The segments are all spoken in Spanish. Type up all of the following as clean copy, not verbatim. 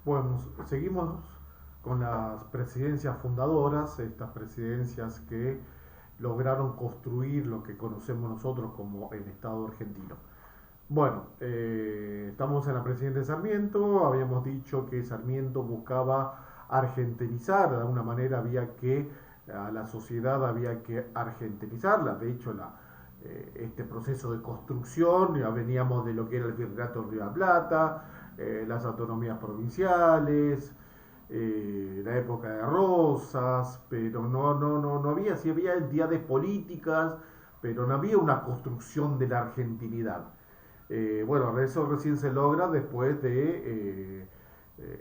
Bueno, seguimos con las presidencias fundadoras, estas presidencias que lograron construir lo que conocemos nosotros como el Estado argentino. Bueno, estamos en la presidencia de Sarmiento, habíamos dicho que Sarmiento buscaba argentinizar, de alguna manera había que, a la sociedad había que argentinizarla, de hecho este proceso de construcción, ya veníamos de lo que era el Virreinato de Río de la Plata, las autonomías provinciales, la época de Rosas, pero no había, sí había entidades políticas, pero no había una construcción de la argentinidad. Bueno, eso recién se logra después de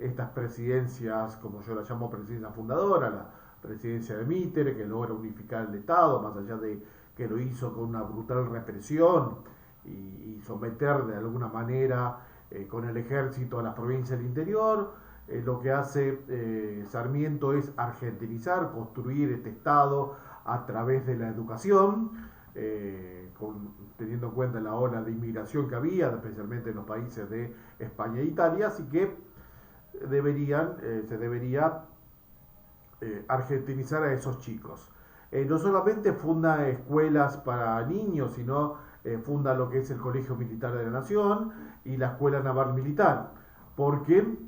estas presidencias, como yo la llamo presidencia fundadora, la presidencia de Mitre, que logra unificar el Estado, más allá de que lo hizo con una brutal represión y someter de alguna manera con el ejército a las provincias del interior. Lo que hace Sarmiento es argentinizar, construir este Estado a través de la educación, teniendo en cuenta la ola de inmigración que había, especialmente en los países de España e Italia, así que se debería argentinizar a esos chicos. No solamente funda escuelas para niños, sino funda lo que es el Colegio Militar de la Nación y la Escuela Naval Militar, porque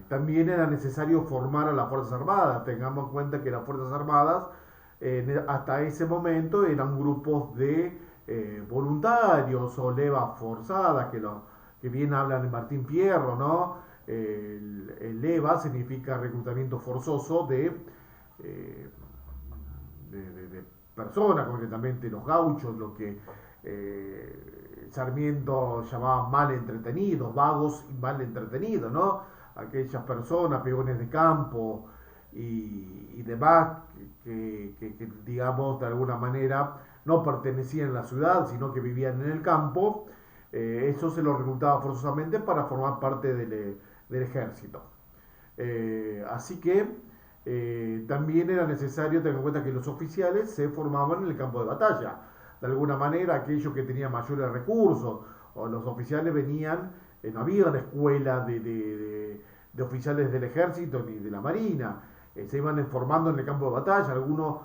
también era necesario formar a las Fuerzas Armadas. Tengamos en cuenta que las Fuerzas Armadas hasta ese momento eran grupos de voluntarios o levas forzadas, que bien hablan de Martín Fierro, ¿no? El leva significa reclutamiento forzoso eh, de personas, concretamente los gauchos, lo que Sarmiento llamaba mal entretenidos, vagos y mal entretenidos, ¿no? Aquellas personas, peones de campo y demás, digamos, de alguna manera no pertenecían a la ciudad, sino que vivían en el campo. Eso se lo reclutaba forzosamente para formar parte del ejército. Así que también era necesario tener en cuenta que los oficiales se formaban en el campo de batalla. De alguna manera, aquellos que tenían mayores recursos o los oficiales venían, no había una escuela de oficiales del ejército ni de la marina, se iban formando en el campo de batalla. Algunos,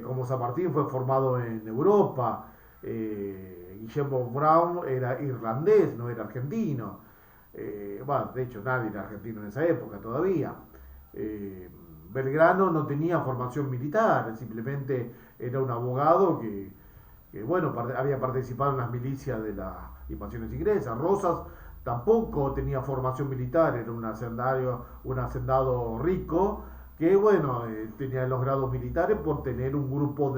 como San Martín, fue formado en Europa. Guillermo Brown era irlandés, no era argentino. Bueno, de hecho nadie era argentino en esa época todavía. Eh, Belgrano no tenía formación militar, simplemente era un abogado que bueno, había participado en las milicias de las invasiones inglesas. Rosas tampoco tenía formación militar, era un hacendado rico que bueno, tenía los grados militares por tener un grupo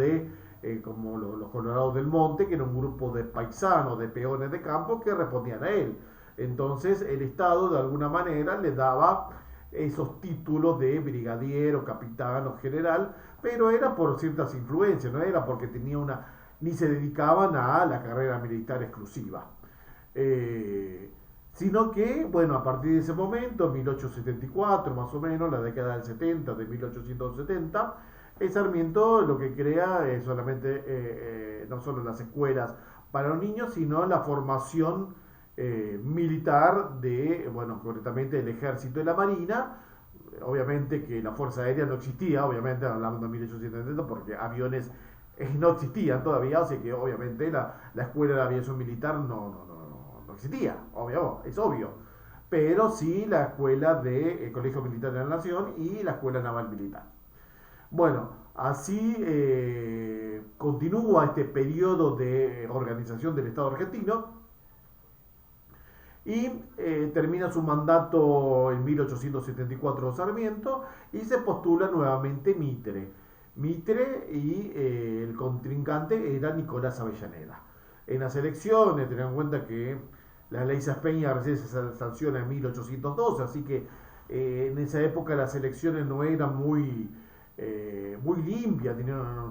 como los Colorados del Monte, que era un grupo de paisanos, de peones de campo que respondían a él. Entonces el Estado de alguna manera le daba esos títulos de brigadier o capitán o general, pero era por ciertas influencias, no era porque tenía ni se dedicaban a la carrera militar exclusiva. Eh, Sino que, bueno, a partir de ese momento, 1874 más o menos, la década del 70, de 1870, Sarmiento lo que crea es solamente, no solo las escuelas para los niños, sino la formación militar bueno, concretamente el ejército y la marina. Obviamente que la Fuerza Aérea no existía, obviamente hablando de 1870, porque aviones no existían todavía, así que obviamente la escuela de aviación militar no existía, obvio, es obvio. Pero sí la escuela de Colegio Militar de la Nación y la escuela naval militar. Bueno, así continúa este periodo de organización del Estado argentino y termina su mandato en 1874 Sarmiento y se postula nuevamente Mitre. Mitre y el contrincante era Nicolás Avellaneda. En las elecciones, tengan en cuenta que la ley Saspeña recién se sanciona en 1812, así que en esa época las elecciones no eran muy limpias,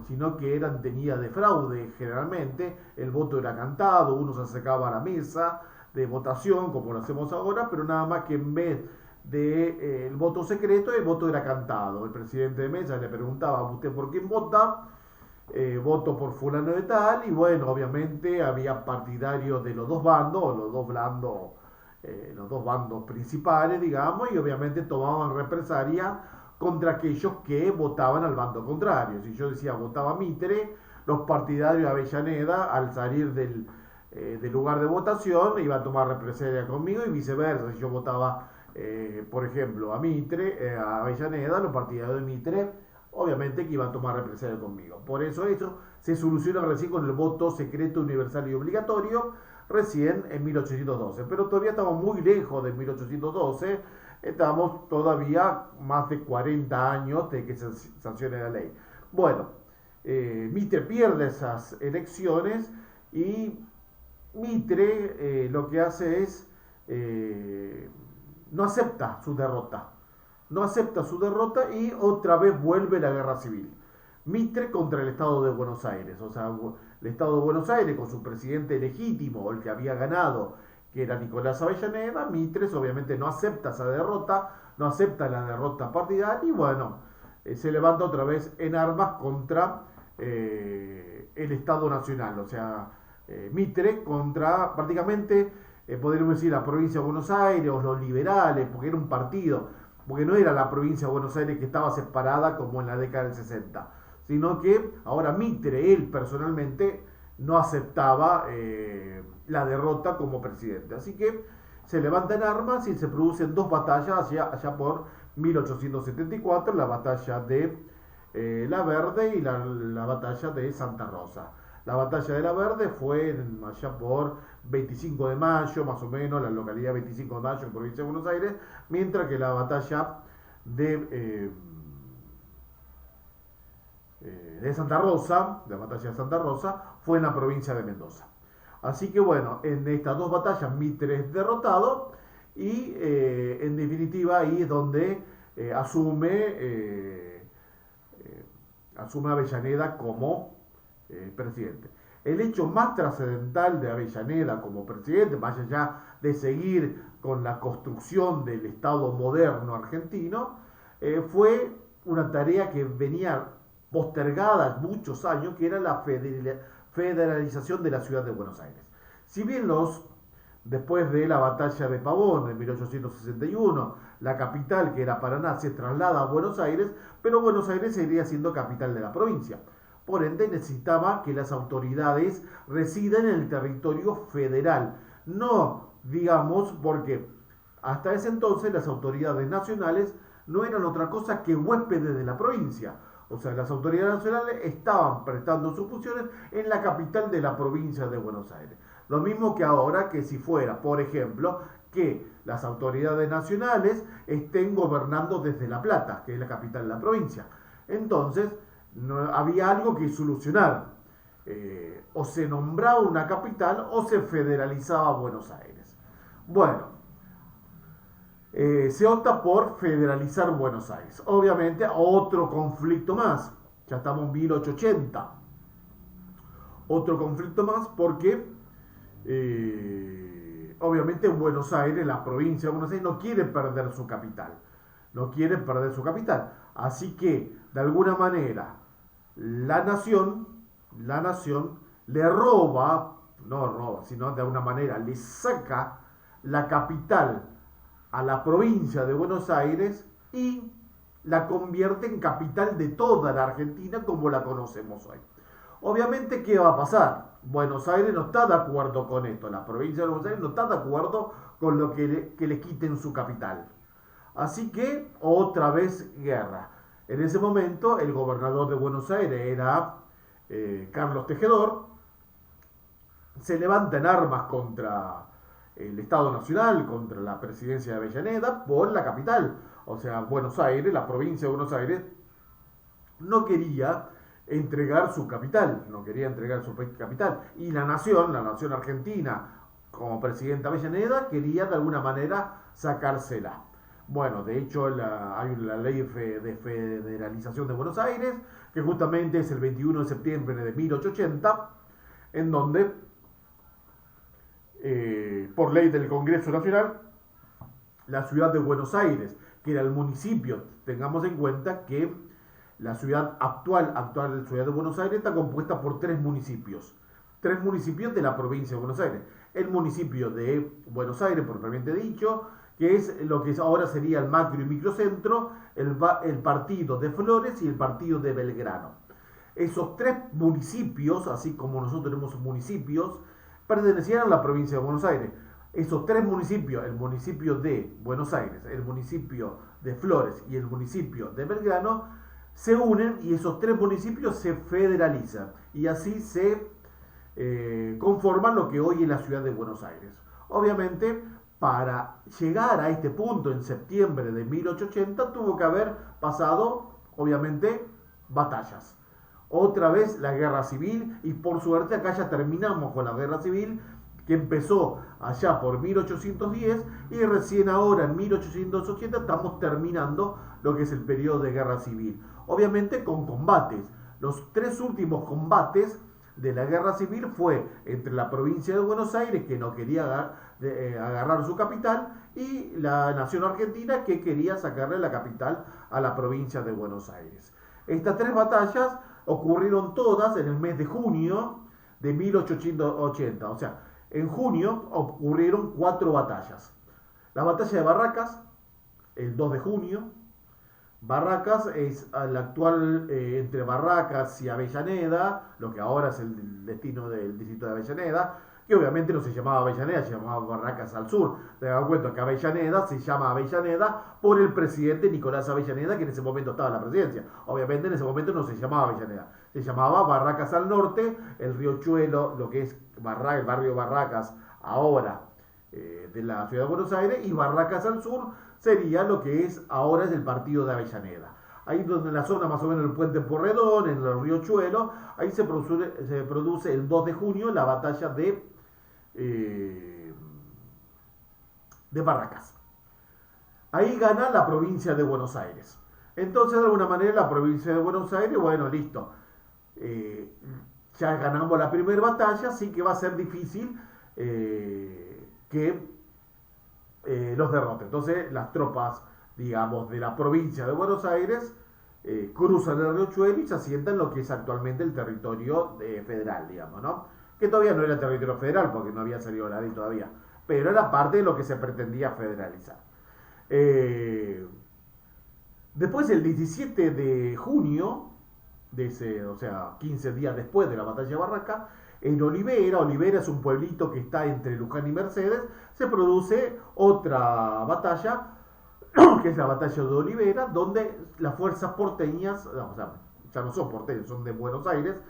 sino que eran tenidas de fraude generalmente. El voto era cantado, uno se acercaba a la mesa de votación como lo hacemos ahora, pero nada más que en vez de el voto secreto, el voto era cantado. El presidente de mesa le preguntaba: ¿usted por quién vota? Voto por fulano de tal. Y bueno, obviamente había partidarios de los dos bandos, o los dos bandos los dos bandos principales, digamos, y obviamente tomaban represalia contra aquellos que votaban al bando contrario. Si yo decía votaba Mitre, los partidarios de Avellaneda, al salir del lugar de votación, iban a tomar represalia conmigo y viceversa. Si yo votaba, por ejemplo, a Mitre, a Avellaneda, los partidarios de Mitre, obviamente que iban a tomar represalia conmigo. Por eso se soluciona recién con el voto secreto, universal y obligatorio, recién en 1812. Pero todavía estamos muy lejos de 1812, estamos todavía más de 40 años de que se sancione la ley. Bueno, Mitre pierde esas elecciones y Mitre lo que hace es no acepta su derrota. No acepta su derrota y otra vez vuelve la guerra civil. Mitre contra el Estado de Buenos Aires. O sea, el Estado de Buenos Aires con su presidente legítimo, el que había ganado, que era Nicolás Avellaneda. Mitre obviamente no acepta esa derrota, no acepta la derrota partidaria y bueno, se levanta otra vez en armas contra el Estado Nacional. O sea, Mitre contra prácticamente, podríamos decir, la provincia de Buenos Aires o los liberales, porque era un partido, porque no era la provincia de Buenos Aires que estaba separada como en la década del 60, sino que ahora Mitre, él personalmente, no aceptaba la derrota como presidente. Así que se levantan armas y se producen dos batallas allá por 1874, la batalla de La Verde y la batalla de Santa Rosa. La batalla de La Verde fue allá por 25 de mayo, más o menos, la localidad 25 de mayo en provincia de Buenos Aires, mientras que la batalla de Santa Rosa, la batalla de Santa Rosa, fue en la provincia de Mendoza. Así que bueno, en estas dos batallas Mitre es derrotado y en definitiva ahí es donde asume Avellaneda como presidente. El hecho más trascendental de Avellaneda como presidente, más allá de seguir con la construcción del Estado moderno argentino, fue una tarea que venía postergada muchos años, que era la federalización de la ciudad de Buenos Aires. Si bien después de la batalla de Pavón en 1861, la capital, que era Paraná, se traslada a Buenos Aires, pero Buenos Aires seguiría siendo capital de la provincia. Por ende, necesitaba que las autoridades residan en el territorio federal. No, digamos, porque hasta ese entonces las autoridades nacionales no eran otra cosa que huéspedes de la provincia. O sea, las autoridades nacionales estaban prestando sus funciones en la capital de la provincia de Buenos Aires. Lo mismo que ahora, que si fuera, por ejemplo, que las autoridades nacionales estén gobernando desde La Plata, que es la capital de la provincia. Entonces, no, había algo que solucionar. O se nombraba una capital o se federalizaba Buenos Aires. Bueno, se opta por federalizar Buenos Aires. Obviamente, otro conflicto más. Ya estamos en 1880. Otro conflicto más porque, obviamente, Buenos Aires, la provincia de Buenos Aires, no quiere perder su capital. No quiere perder su capital. Así que, de alguna manera, la nación le roba, no roba, sino de alguna manera le saca la capital a la provincia de Buenos Aires y la convierte en capital de toda la Argentina como la conocemos hoy. Obviamente, ¿qué va a pasar? Buenos Aires no está de acuerdo con esto, la provincia de Buenos Aires no está de acuerdo con lo que le quiten su capital. Así que, otra vez, guerra. En ese momento, el gobernador de Buenos Aires era Carlos Tejedor. Se levanta en armas contra el Estado Nacional, contra la presidencia de Avellaneda, por la capital. O sea, Buenos Aires, la provincia de Buenos Aires, no quería entregar su capital, no quería entregar su capital. Y la nación argentina, como presidenta Avellaneda, quería de alguna manera sacársela. Bueno, de hecho hay la ley de federalización de Buenos Aires, que justamente es el 21 de septiembre de 1880, en donde, por ley del Congreso Nacional, la ciudad de Buenos Aires, que era el municipio, tengamos en cuenta que la ciudad actual ciudad de Buenos Aires está compuesta por tres municipios de la provincia de Buenos Aires, el municipio de Buenos Aires, propiamente dicho, que es lo que ahora sería el macro y microcentro, el partido de Flores y el partido de Belgrano. Esos tres municipios, así como nosotros tenemos municipios, pertenecían a la provincia de Buenos Aires. Esos tres municipios, el municipio de Buenos Aires, el municipio de Flores y el municipio de Belgrano, se unen y esos tres municipios se federalizan. Y así se conforman lo que hoy es la ciudad de Buenos Aires. Obviamente, para llegar a este punto en septiembre de 1880 tuvo que haber pasado, obviamente, batallas. Otra vez la guerra civil, y por suerte acá ya terminamos con la guerra civil, que empezó allá por 1810 y recién ahora en 1880 estamos terminando lo que es el periodo de guerra civil. Obviamente con combates. Los tres últimos combates de la guerra civil fue entre la provincia de Buenos Aires, que no quería agarrar su capital, y la nación argentina, que quería sacarle la capital a la provincia de Buenos Aires. Estas tres batallas ocurrieron todas en el mes de junio de 1880. O sea, en junio ocurrieron 4 batallas. La batalla de Barracas, el 2 de junio. Barracas es la actual entre Barracas y Avellaneda, lo que ahora es el destino del distrito de Avellaneda, que obviamente no se llamaba Avellaneda, se llamaba Barracas al sur. Te das cuenta que Avellaneda se llama Avellaneda por el presidente Nicolás Avellaneda, que en ese momento estaba en la presidencia. Obviamente en ese momento no se llamaba Avellaneda, se llamaba Barracas al norte, el riachuelo, lo que es el barrio Barracas ahora de la ciudad de Buenos Aires, y Barracas al sur sería lo que es ahora es el partido de Avellaneda. Ahí donde en la zona más o menos del puente Porredón, en el riachuelo, ahí se produce el 2 de junio la batalla de Barracas. Ahí gana la provincia de Buenos Aires. Entonces, de alguna manera, la provincia de Buenos Aires, bueno, listo. Ya ganamos la primera batalla, así que va a ser difícil que los derrote. Entonces, las tropas, digamos, de la provincia de Buenos Aires cruzan el riachuelo y se asientan en lo que es actualmente el territorio federal, digamos, ¿no? Que todavía no era territorio federal porque no había salido la ley todavía, pero era parte de lo que se pretendía federalizar. Después, el 17 de junio, o sea, 15 días después de la batalla de Barraca, en Olivera es un pueblito que está entre Luján y Mercedes, se produce otra batalla, que es la batalla de Olivera, donde las fuerzas porteñas, o sea, ya no son porteños, son de Buenos Aires,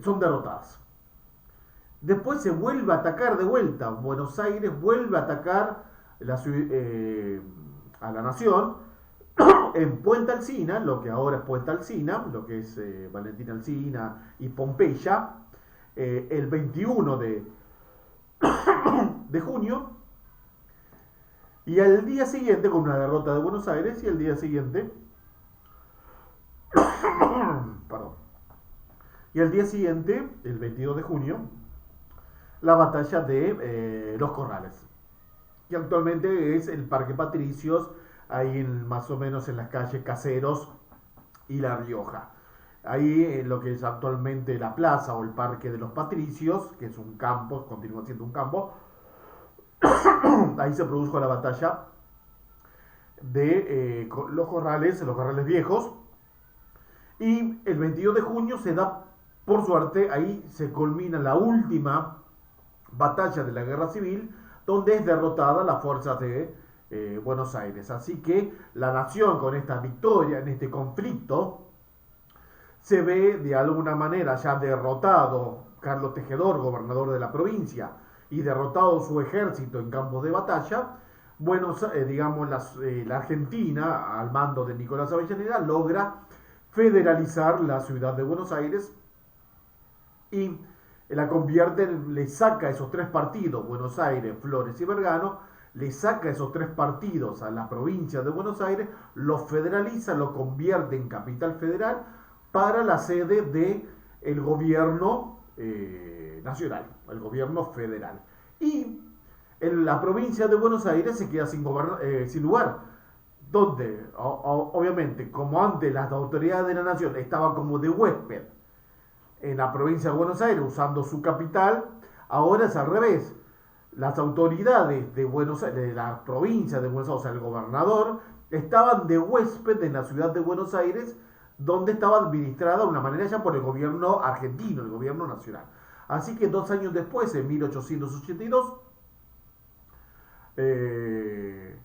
son derrotadas. Después se vuelve a atacar de vuelta, Buenos Aires vuelve a atacar a la nación, en Puente Alsina, lo que ahora es Puente Alsina, lo que es Valentín Alsina y Pompeya, el 21 de junio, y al día siguiente, con una derrota de Buenos Aires, y al día siguiente, perdón, y al día siguiente, el 22 de junio, la batalla de Los Corrales, que actualmente es el Parque Patricios, ahí más o menos en las calles Caseros y La Rioja. Ahí en lo que es actualmente la plaza o el Parque de los Patricios, que es un campo, continúa siendo un campo, ahí se produjo la batalla de los Corrales Viejos, y el 22 de junio se da, por suerte, ahí se culmina la última batalla de la Guerra Civil, donde es derrotada las fuerzas de Buenos Aires. Así que la nación, con esta victoria en este conflicto, se ve de alguna manera ya derrotado Carlos Tejedor, gobernador de la provincia, y derrotado su ejército en campos de batalla. Digamos, la Argentina, al mando de Nicolás Avellaneda, logra federalizar la ciudad de Buenos Aires y la convierte, le saca esos tres partidos, Buenos Aires, Flores y Belgrano, le saca esos tres partidos a la provincia de Buenos Aires, los federaliza, lo convierte en capital federal para la sede del gobierno nacional, el gobierno federal. Y la provincia de Buenos Aires se queda sin lugar, donde obviamente, como antes las autoridades de la nación estaban como de huésped en la provincia de Buenos Aires usando su capital, Ahora es al revés. Las autoridades de Buenos Aires, de la provincia de Buenos Aires, o sea, el gobernador, estaban de huésped en la ciudad de Buenos Aires, donde estaba administrada de una manera ya por el gobierno argentino, el gobierno nacional. Así que 2 años después, en 1882, eh,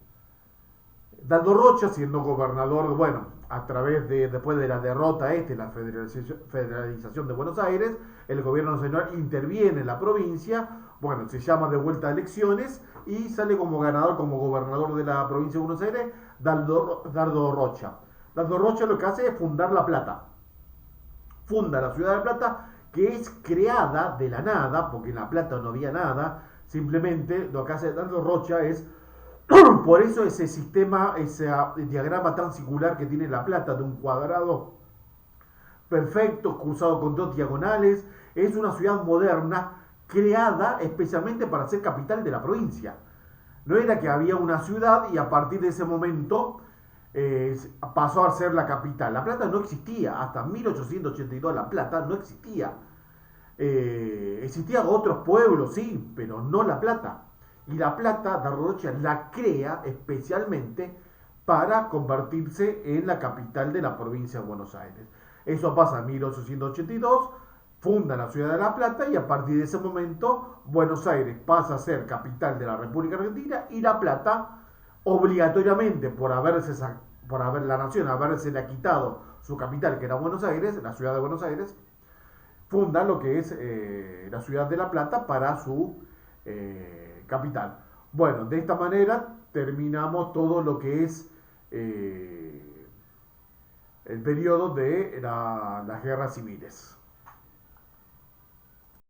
Dando Rocha, siendo gobernador, bueno, después de la derrota la federalización de Buenos Aires, el gobierno nacional interviene en la provincia, bueno, se llama de vuelta a elecciones y sale como ganador, como gobernador de la provincia de Buenos Aires, Dardo Rocha. Dardo Rocha lo que hace es fundar La Plata. Funda la ciudad de La Plata, que es creada de la nada, porque en La Plata no había nada, simplemente lo que hace Dardo Rocha es por eso ese sistema, ese diagrama tan circular que tiene La Plata de un cuadrado perfecto, cruzado con dos diagonales, es una ciudad moderna creada especialmente para ser capital de la provincia. No era que había una ciudad y a partir de ese momento pasó a ser la capital. La Plata no existía, hasta 1882 La Plata no existía. Existían otros pueblos, sí, pero no La Plata. Y La Plata, Dardo Rocha la crea especialmente para convertirse en la capital de la provincia de Buenos Aires. Eso pasa en 1882, funda la ciudad de La Plata y a partir de ese momento Buenos Aires pasa a ser capital de la República Argentina y La Plata, obligatoriamente por la nación habérsela quitado su capital, que era Buenos Aires, la ciudad de Buenos Aires, funda lo que es la ciudad de La Plata para su capital. Bueno, de esta manera terminamos todo lo que es el periodo de las guerras civiles.